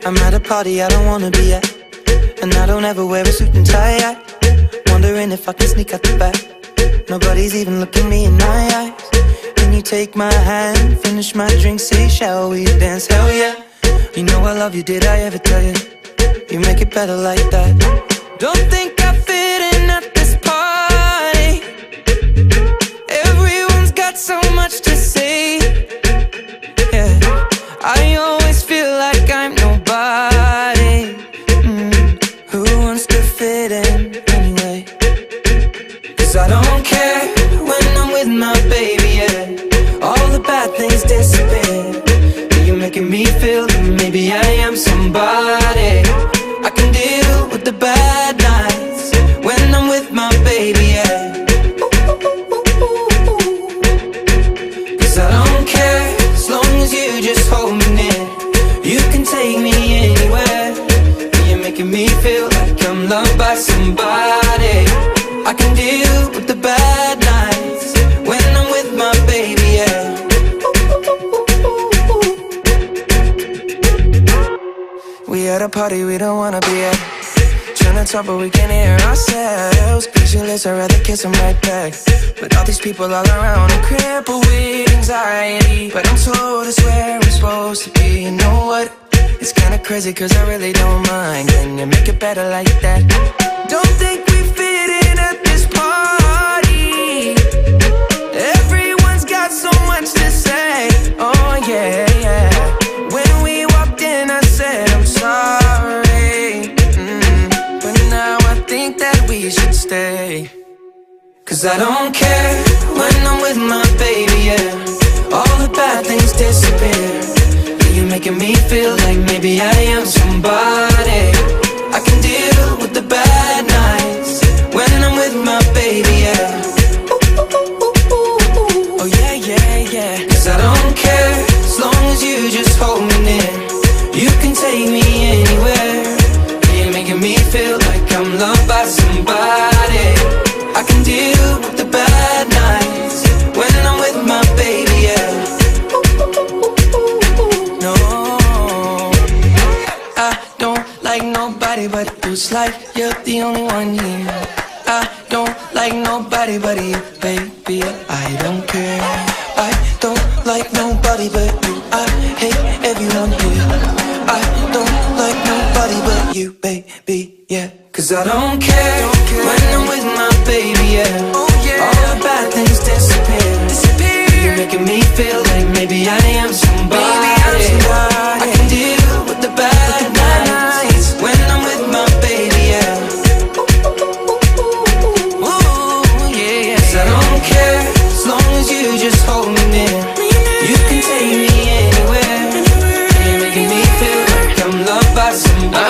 I'm at a party I don't wanna be at, and I don't ever wear a suit and tie. Wondering if I can sneak out the back. Nobody's even looking me in my eyes. Can you take my hand, finish my drink, say shall we dance? Hell yeah. You know I love you, did I ever tell you? You make it better like that. Don't think I fit in at this party. Everyone's got so much to say. Yeah, I always feel like I'm nobody. Who wants to fit in anyway? Cause I don't care when I'm with my baby, yeah. All the bad things disappear. You're making me feel that maybe I am somebody. I can deal with the bad nights when I'm with my baby, yeah. Cause I don't care as long as you just hold me near. You can take me anywhere. You're making me feel like I'm loved by somebody. I can deal with the bad nights when I'm with my baby, yeah. We at a party we don't wanna be at. Trying to talk but we can't hear ourselves. Pictureless, I'd rather kiss them right back. But all these people all around, I'm crippled with anxiety. But I'm told it's where I'm supposed to be. You know what? It's kinda crazy cause I really don't mind. Can you make it better like that? Don't think we fit in at this party. Everyone's got so much to say. Oh yeah, yeah. When we walked in I said I'm sorry. But now I think that we should stay. Cause I don't care when I'm with my baby, yeah. All the bad things disappear. You're making me feel like maybe I am somebody. I can deal with the bad nights when I'm with my baby, yeah. Oh yeah, yeah, yeah. Cause I don't care as long as you just hold me near. You can take me anywhere. You're making me feel like I'm loved by somebody. I can deal with the bad nights when I'm with my baby, yeah. No, I don't like nobody but you. It's like you're the only one here. I don't like nobody but you, baby. I don't care. I don't like nobody but you. I hate everyone here. I don't like nobody but you, baby, yeah. Cause I don't care when I'm with my baby, yeah. Oh, yeah. All the bad things disappear. You're making me feel like maybe I am somebody. I can deal with the bad nights when I'm with my baby, yeah. Ooh, yeah, yeah. Cause I don't care as long as you just hold me near. You can take me anywhere. You're making me feel like I'm loved by somebody.